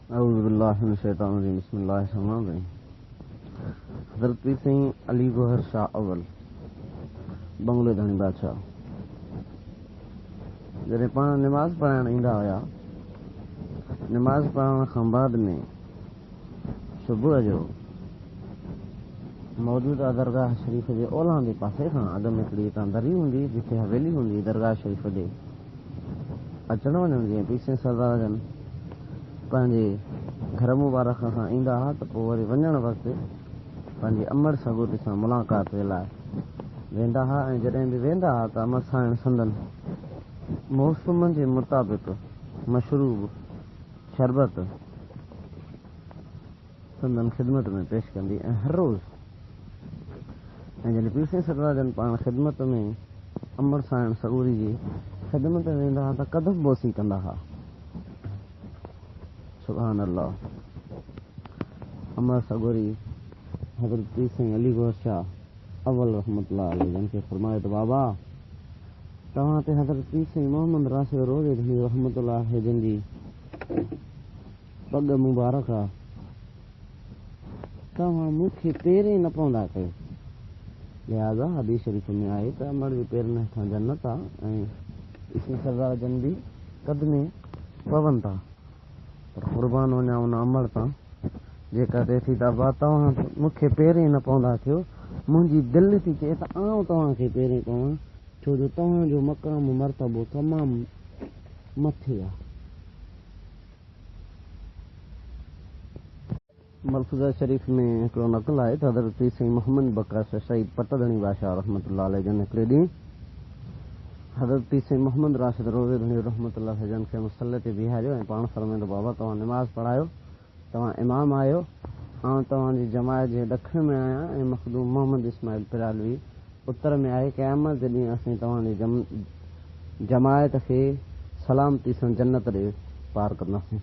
औज़ुबिल्लाहि मिनश्शैतानिर्रजीम बिस्मिल्लाहिर्रहमानिर्रहीम। हज़रत पीर साईं अली गौहर शाह अव्वल बंगले धणी बादशाह जॾहिं पाण निमाज़ पढ़ण ईंदा हुया, निमाज़ पढ़ण खां बाद में सुबुह जो मौजूदा दरगाह शरीफ़ जे ओलहंदे पासे खां अॻ में हिकिड़ी हितां दरी हूंदी, जिथे हवेली हूंदी दरगाह शरीफ़ जे अचण वञण। जीअं पीर साईं सरदार जन पंहिंजे घर मुबारक खां ईंदा हुआ त पोइ वरी वञण वक़्तु पंहिंजी अमड़ सगोती सां मुलाक़ात जे लाइ वेंदा हुआ। ऐं जॾहिं बि वेंदा हुआ त अमर साइण संदन मौसम जे मुताबिक़ मशरूब शरबत संदन ख़िदमत में पेश कंदी। ऐं हर रोज़ ऐं जॾहिं पीर साईं सरदार जन पाण ख़िदमत में अमर साइण सगोरी जी ख़िदमत में वेंदा हुआ त कदम बोसी कंदा हुआ। सुभान अल्लाह। अमर सगोरी हज़रत पीर साईं अली गौहर शाह अव्वल रहमतुल्लाह अलैह जन खे फरमायो त बाबा तव्हां ते हज़रत पीर साईं मोहम्मद राशिद रोज़े धनी रहमतुल्लाह अलैह जन जी पग मुबारक आहे, तव्हां मूंखे पेरे न पवंदा कयो। लिहाज़ा हदीस शरीफ़ में आहे त अमर जे पेरनि हेठां जन्नत आहे ऐं पीर साईं सरदार जन बि क़दमे पवनि था। क़ुर्बान वञा उन अमड़ तां जेका चए थी बाबा तव्हां मूंखे पेरे न पवंदा कयो। मुंहिंजी दिलि थी चए त आउं तव्हांखे पेरे पवां, छो जो तव्हांजो मक़ाम मर्तबो तमामु मथे आहे। मलफूज़ा शरीफ़ में हिकिड़ो नक़ल आहे त हज़रत पीर साईं मोहम्मद बकाश शहीद पटधणी बादशाह रहमतुल्लाह अलैह जन हिकिड़े ॾींहुं हज़रत पीर साईं मोहम्मद राशिद रोज़े धनी रहमतुल्लाह अलैह जन खे मुसल्ले ते बीहारियो ऐं पाण फरमाईंदो बाबा तव्हां निमाज़ पढ़ायो, तव्हां इमाम आहियो, आउं तव्हांजी जमायत जे ॾखिण में आहियां ऐं मखदूम मोहम्मद इस्माइल पिरालवी उत्तर में आहे। क़यामत जे ॾींहुं असीं तव्हांजी जमायत खे सलामती सां जन्नत ॾे पार कंदासीं।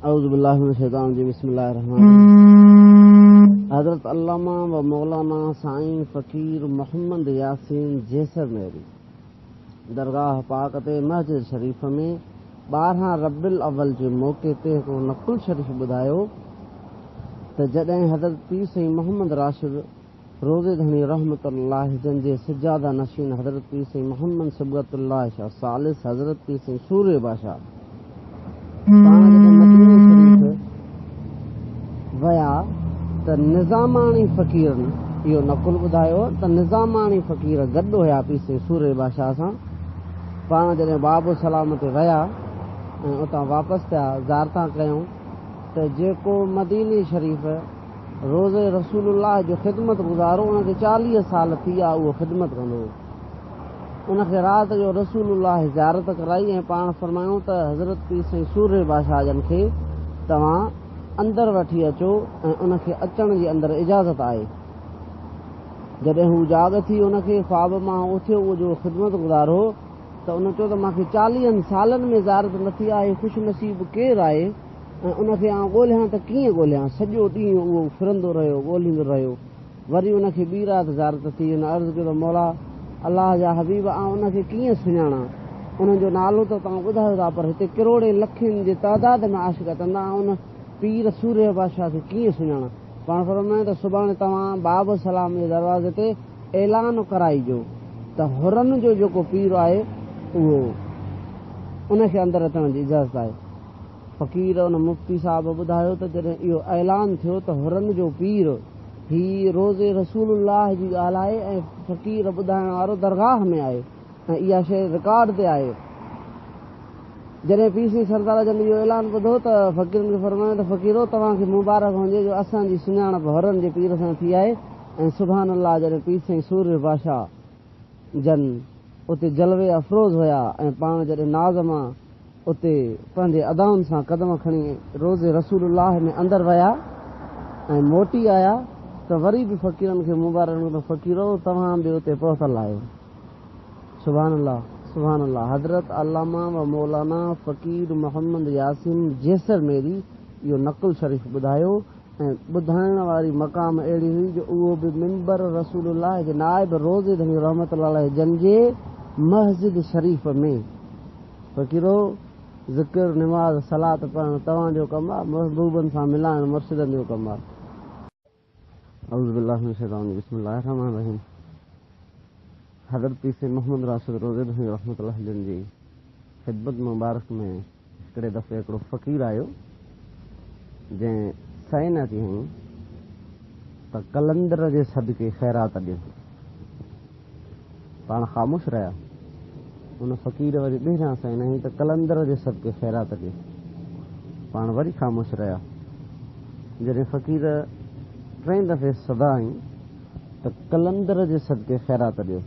औज़ु बिल्लाहि मिनश शैतानिर रजीम बिस्मिल्लाहिर रहमानिर रहीम। हज़रत अल्लामा व मौलाना साईं फ़कीर मोहम्मद यासीन जैसर मेरी दरगाह पाक ते मस्जिद शरीफ़ में 12 रबिउल अव्वल जे मौक़े ते हिकिड़ो नक़ुल शरीफ़ ॿुधायो त जॾहिं हज़रत पीर साईं मोहम्मद राशिद रोज़े धनी रहमतुल्लाह जन जे सिजादा नशीन हज़रत पीर साईं मोहम्मद सुबगतुल्लाह शाह सालिस हज़रत पीर साईं सूर्य बादशाह पाण जॾहिं मदीने शरीफ़ विया त निज़ामाणी फ़क़ीरनि इहो नक़ुल ॿुधायो त निज़ामाणी फ़क़ीर गॾु हुया पीर साईं सूर्य बादशाह सां। पाण जॾहिं बाबु सलाम ते विया ऐं उतां वापसि थिया ज़ारतां कयूं त जेको मदीने शरीफ़ रोज़े रसूलुल्लाह जो ख़िदमत गुज़ारो उनखे 40 साल थी विया उहो ख़िदमत कंदो हो। उनखे राति जो रसूलुल्लाह ज़ियारत कराई ऐं पाण फरमायूं त हज़रत पीर साईं सूर्य बादशाह जन खे तव्हां अंदरि वठी अचो ऐं उनखे अचण जी अंदरि इजाज़त आहे। जॾहिं हू जाग थी उनखे ख्वाब मां उथियो उहो जो ख़िदमत गुज़ारो त उन चयो त मूंखे 40 सालनि में ज़ियारत न थी आहे, ख़ुशि नसीब केरु आहे ऐं उनखे आउं ॻोल्हियां त कीअं ॻोल्हियां। सॼो ॾींहुं उहो फिरंदो रहियो, ॻोल्हींदो रहियो। वरी उनखे ॿी राति ज़ियारत थी। हुन अर्ज़ु कयो त मौला अलाह जा हबीब आउं उनखे कीअं सुञाणा, उन्हनि जो नालो त तव्हां ॿुधायो था पर हिते किरोड़े लखनि जे तइदाद में आशिक़ अचंदा, उन पीर सूर्य बादशाह खे कीअं सुञाणा। पाण फरमायो त सुभाणे तव्हां बाब सलाम जे दरवाज़े ते ऐलान कराइजो त हुरन जो जेको पीर आहे उहो उनखे अंदरि अचण जी इजाज़त आहे। फ़क़ीर उन मुफ़्ती साहिब ॿुधायो त जॾहिं इहो ऐलान थियो त हुरन जो पीर ही रोज़े रसूलुल्लाह जी ॻाल्हि आहे ऐं फ़क़ीर ॿुधाइण वारो दरगाह में आहे ऐं इहा शइ रिकॉर्ड ते आहे। जॾहिं पीर साईं सरदार जन इहो ऐलान ॿुधो त फ़क़ीरनि खे फरमायो त फ़क़ीरो तव्हांखे मुबारक हुजे जो असांजी सुञाणप हुरन जे पीर सां थी आहे। ऐं सुभान अल्लाह जॾहिं पीर साईं सूर्य बादशाह जन उते जलवे अफ़रोज़ हुया ऐं पाण जॾहिं नाज़ मां उते पंहिंजे अदाउनि सां क़दम खणी रोज़े रसूलुल्लाह में अंदरि विया ऐं मोटी आया त वरी बि फ़क़ीरनि खे मुबारक ॾिनो, फ़क़ीरो तव्हां बि उते पहुतल आहियो। सुभान अल्लाह सुभान अल्लाह। हज़रत अल्लामा व मौलाना फ़क़ीर मोहम्मद यासीन जैसर मेरी इहो नक़ुल शरीफ़ ॿुधायो ऐं ॿुधाइण वारी मक़ाम अहिड़ी हुई जो उहो बि मिंबर रसूलुल्लाह जे नाइब रोज़े धनी रहमतुल्लाह अलैह जन जे मस्जिद शरीफ़ में। फ़क़ीरो ज़िक्र निमाज़ सलात पढ़णु तव्हांजो कमु आहे, महबूबनि सां मिलाइणु मुर्शिदनि जो कमु आहे। अऊज़ु बिल्लाहि मिनश शैतानिर रजीम, बिस्मिल्लाहिर रहमानिर रहीम। हज़रत पीर सईद मोहम्मद राशिद रोज़े रहमतुल्लाहि अलैहि जी ख़िदमत मुबारक में हिकिड़े दफ़े हिकिड़ो फ़क़ीर आयो जंहिं साइन थी हईं त कलंदर जे सदके ख़ैरात ॾियो। पाण ख़ामोश रहिया। उन फ़क़ीर वरी ॿीहरियां साइन हईं त कलंदर जे सदके ख़ैरात ॾियो। पाण वरी ख़ामोश रहिया। जॾहिं फ़क़ीर टे दफ़े सदा हईं त कलंदर जे सदके ख़ैरात ॾियो।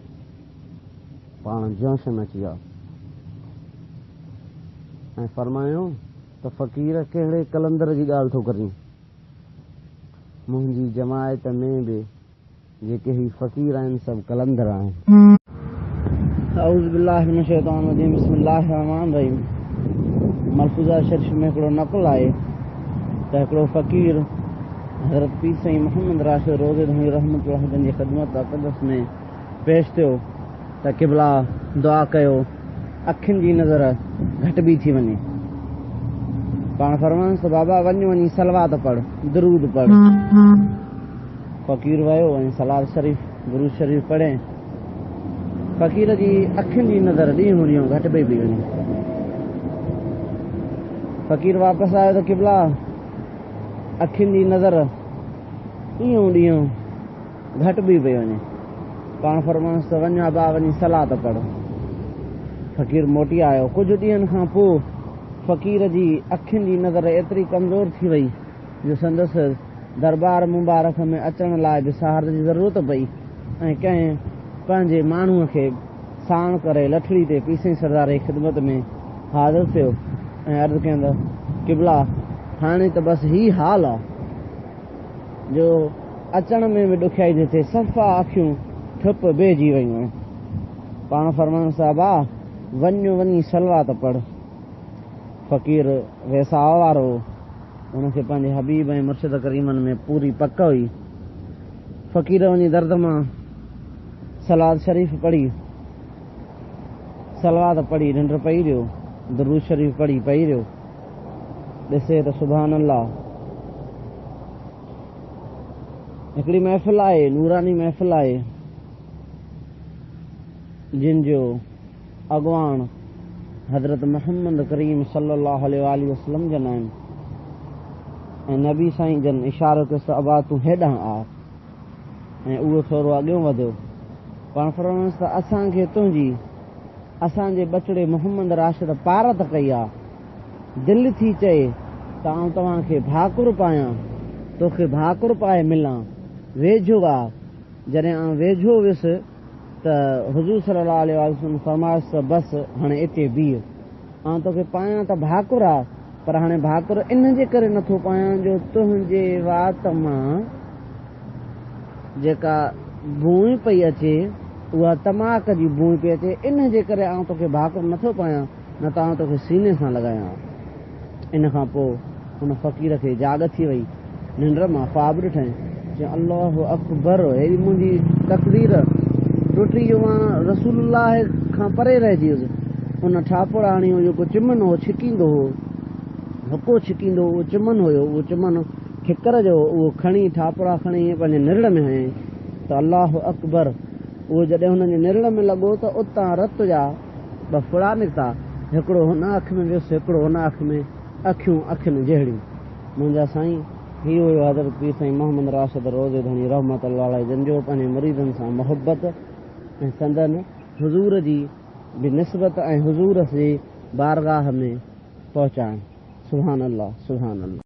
पाण जोश में अची विया ऐं फरमायो त फ़क़ीर कहिड़े कलंदर जी ॻाल्हि थो करीं? मुंहिंजी जमायत में बि जेके ही फ़क़ीर आहिनि सभु कलंदर आहिनि। अऊज़ु बिल्लाहि मिनश शैतानिर रजीम, बिस्मिल्लाहिर रहमानिर रहीम। मलफूज़ा शरीफ़ में हिकिड़ो नक़ल आहे त हिकिड़ो फ़क़ीर हज़रत पीर सईद मोहम्मद राशिद रोज़े रहमतुल्लाहि अलैहि जी ख़िदमत अक़दस में पेश थियो त क़िबला दुआ कयो अखियुनि जी नज़र घटिबी थी वञे। पाण फरमायोसि त बाबा वञी सलवात पढ़, दुरूद पढ़। फ़क़ीर वियो ऐं सलात शरीफ़ दुरूद शरीफ़ पढ़े। फ़क़ीर जी अखियुनि जी नज़र ॾींहों ॾींहुं घटिबी पई वञे। फ़क़ीर वापसि आयो त क़िबला अखियुनि जी नज़र ॾींहों ॾींहुं घटिबी पई वञे। पाण फरमायोसि त वञ बाबा वञी सलात पढ़। फ़क़ीर मोटी आयो। कुझु ॾींहंनि खां पोइ फ़क़ीर जी अखियुनि जी नज़र एतिरी कमज़ोर थी वई जो संदसि दरबार मुबारक में अचण लाइ बि सहारे जी ज़रूरत पई ऐं कंहिं पंहिंजे माण्हूअ खे साण करे लठड़ी ते पीर सईद सरदार जी ख़िदमत में हाज़िर थियो ऐं अर्ज़ु कयनि त क़िबला हाणे त बसि ही हाल आहे जो अचण में बि ॾुखियाई थी थिए, सफ़ा अखियूं ठुप ॿिहिजी वयूं आहिनि। पाण फरमायोसि बाबा वञी सलवात पढ़। फ़क़ीर वेसाह वारो हुनखे पंहिंजे हबीब ऐं मुर्शिद करीमनि में पूरी पक हुई। फ़क़ीर वञी दर्द मां सलात शरीफ़ पढ़ी, सलवात पढ़ी निंड पई रहियो, दुरूद शरीफ़ पढ़ी पई रहियो। ॾिसे त सुभान अल्लाह हिकिड़ी महफ़िल आहे, नूरानी महफ़िल आहे जिन जो अॻवान हज़रत मोहम्मद करीम सल्लल्लाहु अलैहि वसल्लम जन आहिनि ऐं नबी साईं जन इशारो कयोसि त अबा तूं हेॾां आ ऐं उहो थोरो अॻियो वधियो। पाण फरमायोसि त असांखे तुंहिंजी असांजे ॿचिड़े मोहम्मद राशिद पारत कई आहे। दिलि थी चए त आउं तव्हांखे भाकुर पायां, तोखे भाकुर पाए मिलां, वेझो आहे। जॾहिं आउं वेझो वियुसि त हुज़ूर सल्लल्लाहु अलैहि वसल्लम फरमायोसि त बसि हाणे हिते बीह, आउं तोखे पायां त भाकुर आहे, पर हाणे भाकुर इन जे करे नथो पायां जो तुंहिंजे वात मां जेका बूई पई अचे उहा तमाक जी बूई पई अचे, इन जे करे आउं तोखे भाकुर नथो पायां, न त आउं तोखे सीने सां लॻायां। इन खां पोइ हुन फ़क़ीर खे जाग थी वई, निंड मां ख्वाब ॾिठईं, चई अल्लाहु अकबर, अहिड़ी मुंहिंजी तक़दीर टुटी जो मां रसूलुल्लाह खां परे रहिजी वियुसि। उन ठाकुराणीअ जो जेको चिमन हो छिकींदो हो, हको छिकींदो उहो चिमन हुयो, उहो चिमन ठिकर जो उहो खणी ठाकुरा खणी पंहिंजे निरड़ में हयईं त अल्लाहु अकबर। उहो जॾहिं हुनजे निरड़ में लॻो त उतां रत जा ॿ फुड़ा निकिता, हिकिड़ो हुन अखि में वियुसि, हिकिड़ो हुन अखि में, अखियूं अखियुनि जहिड़ियूं। मुंहिंजा साईं हीउ हुयो हज़रत पीर साईं मोहम्मद राशिद रोज़े धनी रहमतुल्लाह अलैहि जिन जो पंहिंजे मुरीदनि सां मोहबत ऐं संदन हुज़ूर जी बि निस्बत ऐं हुज़ूर जे बारगाह में पहुचाइण। सुभान अल्लाह, सुभान अल्लाह।